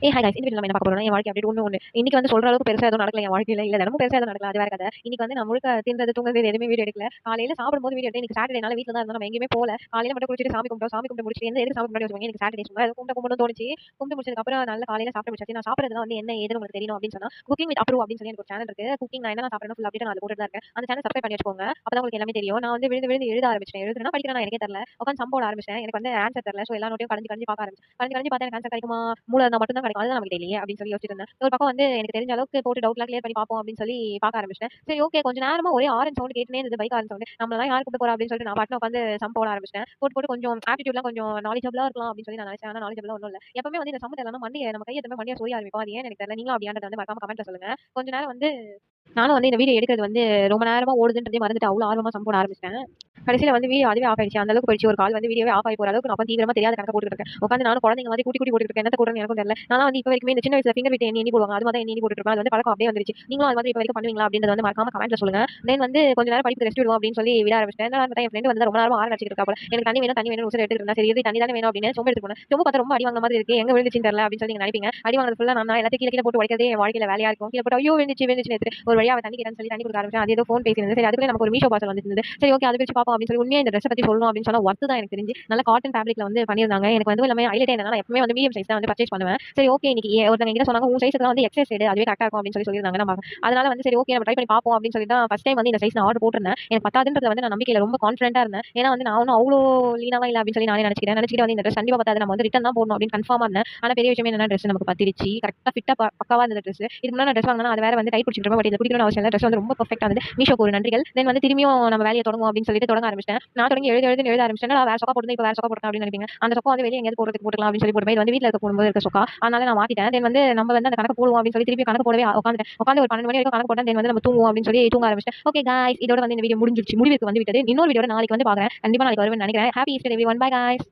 Hi guys, இந்த வீடியோல நம்ம என்ன பார்க்க போறோம்னா, என் வாழ்க்கை அப்டேட் ஒண்ணு. இன்னைக்கு வந்து சொல்ற அளவுக்கு பெருசா எதுவும் நடக்கல என் வாழ்க்கையில. இல்ல தினமும் பெருசா எதுவும் நடக்கல. அது வேற கதை. இன்னைக்கு வந்து நான் முழுக்க தின்றது, தூங்குறது எதுவுமே வீடியோ எடுக்கல. காலையில சாப்பிடும்போது வீடியோ எடுத்தேன். இன்னைக்கு சாட்டர்டேனால வீட்ல தான் இருந்தோம். நம்ம எங்கேயுமே போல. காலையில மட்டும் குளிச்சிட்டு சாமி கும்பிட்டோம். சாமி கும்பிட்டு முடிச்சிட்டு எதுக்கு சாமி கும்பிட்டு வச்சுக்கோங்க. இன்னைக்கு சாட்டர்டே சும்மா ஏதோ கும்பிட்டு தோணுச்சு. கும்பிட்டு முடிச்சதுக்கு அப்புறம் நல்ல காலையில சாப்பிட்டு முடிச்சாச்சு. நான் சாப்பிடுறதுலாம் வந்து என்ன ஏதுன்னு உங்களுக்கு தெரியணும் அப்படின்னு சொன்னா, குக்கிங் வித் அப்ரூவ் அப்படின்னு சொல்லி எனக்கு ஒரு சேனல் இருக்கு. குக்கிங் நான் என்ன சாப்பிடுறேன் ஃபுல் அப்டேட் நான் அதுல போட்டுட்டு தான் இருக்கேன். அந்த சேனல் சப்ஸ்கிரைப் பண்ணி வச்சுக்கோங்க. அப்பதான் உங்களுக்கு எல்லாமே தெரியும். நான் வந்து விழுந்து விழுந்து எழுத ஆரம்பிச்சேன். எழுதுறேன்னா படிக்கிறேன்னா எனக்கே தெரியல. உட்காந்து சம் போட ஆரம்பிச்சேன். எனக்கு வந்து ஆன்சர் தெரியல. சோ எல்லா நோட்டையும் கடைஞ்சு கடைஞ்சு பார்க்க ஆரம்பிச்சேன். கடைஞ்சு கடைஞ்சு பார்த்தா எனக்கு ஆன்சர் கிடைக்குமா? மூளை இருந்தா மட்டும் தான் கிடைக்கும். அதுதான் நமக்கு தெரியலையே அப்படின்னு சொல்லி யோசிச்சிட்டு இருந்தேன். ஒரு பக்கம் வந்து எனக்கு தெரிஞ்ச அளவுக்கு போட்டு டவுட்லாம் கிளியர் பண்ணி பார்ப்போம் அப்படின்னு சொல்லி பார்க்க ஆரம்பிச்சிட்டேன். சரி ஓகே கொஞ்ச நேரமா ஒரே ஆரன் சவுண்ட் கேட்டுனே இருந்தது. Bike Aaron sound. நம்மளலாம் யார் கூப்பிட போறா அப்படின்னு சொல்லிட்டு நான் பாட்டுல உட்காந்து சம் போட ஆரம்பிச்சிட்டேன். போட்டு போட்டு கொஞ்சம் ஆப்டிடியூட்லாம் கொஞ்சம் நாலேஜபிளா இருக்கலாம் அப்படின்னு சொல்லி நான் நினைச்சேன். ஆனா நாலேஜபிளா ஒன்றும் இல்ல. எப்பவுமே வந்து இந்த சம் தெரியலனா மண்டைய நம்ம கையை எடுத்து மண்டையை சோரி ஆரம்பிப்போம். அது ஏன் எனக்கு தெரியல. நீங்களும் அப்படியான்றத வந்து மறக்காம கமெண்ட்ல சொல்லுங்க. கொஞ்ச நேரம் வந்து நானும் வந்து இந்த வீடியோ எடுக்கிறது வந்து ரொம்ப நேரமா ஓடுதுன்றதே மறந்துட்டு அவ்வளவு ஆர்வமா சம் போட ஆரம்பிச்சிட்டேன். கடைசியில வந்து வீடியோ அதுவே ஆஃப் ஆயிடுச்சு. அந்த அளவுக்கு போயிடுச்சு. ஒரு கால் வந்து வீடியோவே ஆஃப் ஆகி போற அளவுக்கு நான் தீவிரமா தெரியாத கணக்கு போட்டுட்டு இருக்கேன். உட்காந்து நானும் குழந்தைங்க மாதிரி கூட்டி கூட்டி போட்டுட்டு இருக்கேன். என்னத்த கூட்டுறேன்னு எனக்கும் தெரியல. நான் வந்து இப்ப வரைக்குமே இந்த சின்ன வயசுல ஃபிங்கர் விட்டு எண்ணி எண்ணி போடுவாங்க. அது மாதிரி எண்ணி எண்ணி போட்டுட்டு இருப்பேன். அது வந்து பழக்கம் அப்படியே வந்துருச்சு. நீங்களும் அது மாதிரி இப்ப வரைக்கும் பண்ணுவீங்களா அப்படின்றத வந்து மறக்காம கமெண்ட்ல சொல்லுங்க. தென் வந்து கொஞ்ச நேரம் படிப்பு ரெஸ்ட் விடுவோம் அப்படின்னு சொல்லி விட ஆரம்பிச்சிட்டேன். என்னடா பார்த்தா என் ஃப்ரெண்ட் வந்து ரொம்ப நேரமா ஆரம்பிச்சிட்டு இருக்கா போல. எனக்கு தண்ணி வேணும் உசுர எடுத்துட்டு இருந்தா சரி இது தண்ணி தானே வேணும் அப்படின்னு சொம்ப எடுத்து போனேன். சொம்ப பார்த்தா ரொம்ப அடி வாங்க மாதிரி இருக்கு. எங்க விழுந்துச்சுன்னு தெரியல அப்படின்னு சொல்லி நீங்க நினைப்பீங்க. அடி வாங்குறது ஃபுல்லா நான் எல்லாத்தையும் கீழ கீழ போட்டு உடைக்கிறதே என் வாழ்க்கையில வேலையா இருக்கும். கீழ போட்டு ஐயோ விழுந்துச்சு விழுந்துச்சுன்னு எடுத்து ஒரு வழியா அவ தண்ணி கேட்டான்னு சொல்லி தண்ணி கொடுக்க ஆரம்பிச்சேன். அது ஏதோ ஃபோன் பேசினது. சரி அதுக்குள்ளே நமக்கு ஒரு மீஷோ பார்சல் வந்துருந்தது. சரி ஓகே அதை வச்சு பார்ப்போம் அப்படின்னு சொல்லி உண்மையா இந்த ட்ரெஸ் பத்தி சொல்லணும் அப்படின்னு சொன்னா ஒர்த்து தான் எனக்கு தெரிஞ்சு. நல்ல காட்டன் ஃபேப்ரிக்ல வந்து பண்ணியிருந்தாங்க. எனக்கு வந்து எல்லாமே ஹைலைட் என்னன்னா நான் எப்பவுமே வந்து மீடியம் சைஸ் தான் வந்து பர்ச்சேஸ் பண்ணுவேன். சரி ஓகே இன்னைக்கு ஒருத்தங்க என்கிட்ட சொன்னாங்க உன் சைஸ்க்கு வந்து எக்ஸஸ் எடு அதுவே கரெக்டா இருக்கும் அப்படின்னு சொல்லியிருந்தாங்க. நம்ம அதனால வந்து சரி ஓகே நம்ம ட்ரை பண்ணி பார்ப்போம் அப்படின்னு சொல்லி தான் ஃபர்ஸ்ட் டைம் வந்து இந்த சைஸ் நான் ஆர்டர் போட்டிருந்தேன். எனக்கு பத்தாதுன்றத வந்து நான் நம்பிக்கையில ரொம்ப கான்ஃபிடென்ட்டா இருந்தேன். ஏன்னா வந்து நான் ஒன்னும் அவ்வளோ லீனாவா இல்ல அப்படின்னு சொல்லி நானே நினைச்சிட்டு வந்து இந்த ட்ரெஸ் கண்டிப்பா பத்தாது நம்ம வந்து ரிட்டர்ன் தான் போடணும் அப்படின்னு கன்ஃபார்மா இருந்தேன். ஆனா பெரிய விஷயம் என்னன்னா ட்ரெஸ் நமக்கு பத்திருச்சு. கரெக்டா ஃபிட்டா பக்காவா இருந்த ட்ரெஸ். இதுக்கு முன்னாடி ட்ரெஸ் வாங்கினா அது வேற வந்து டைட் பிடிச்சிட்டு பட் இது பிடிக்கணும்னு அவசியம் இல்லை. ட்ரெஸ் வந்து ரொம்ப பெர்ஃபெக்ட்டா வந்து மீஷோக்கு ஒரு நன்றிகள். தென் வந்து திரும்பியும் நம்ம வேலையை தொடங்குவோம் அப்படின்னு சொல்லிட்டு தொடங்க ஆரம்பிச்சிட்டேன். நான் தொடங்கி எழுத ஆரம்பிச்சிட்டேன். வேற சொக்கா போட்டு இப்ப வேற சொக்கா போட்டேன் அப்படின்னு நினைப்பீங்க. அந்த சொக்கா வந்து வெளியே எங்கேயாவது போடுறதுக்கு போட்டுக்கலாம் அப்படின்னு சொல்லி போடுவேன். இது வந்து வீட்ல இருக்க போடும்போது இருக்க சொக்கா. அதனால நான் மாத்திட்டேன். தென் வந்து நம்ம வந்து அந்த கணக்கு போடுவோம் அப்படின்னு சொல்லி திருப்பி கணக்கு போடவே உட்காந்து ஒரு 12 மணி வரைக்கும் கணக்கு போட்டேன். தென் வந்து நம்ம தூங்குவோம் அப்படின்னு சொல்லி தூங்க ஆரம்பிச்சிட்டேன். ஓகே गाइस இதோட வந்து இந்த வீடியோ முடிஞ்சிருச்சு. முடிவுக்கு வந்து விட்டது. இன்னொரு வீடியோட நாளைக்கு வந்து பாக்குறேன். கண்டிப்பா நாளைக்கு வருவேன்னு நினைக்கிறேன். Happy Easter everyone. By guys.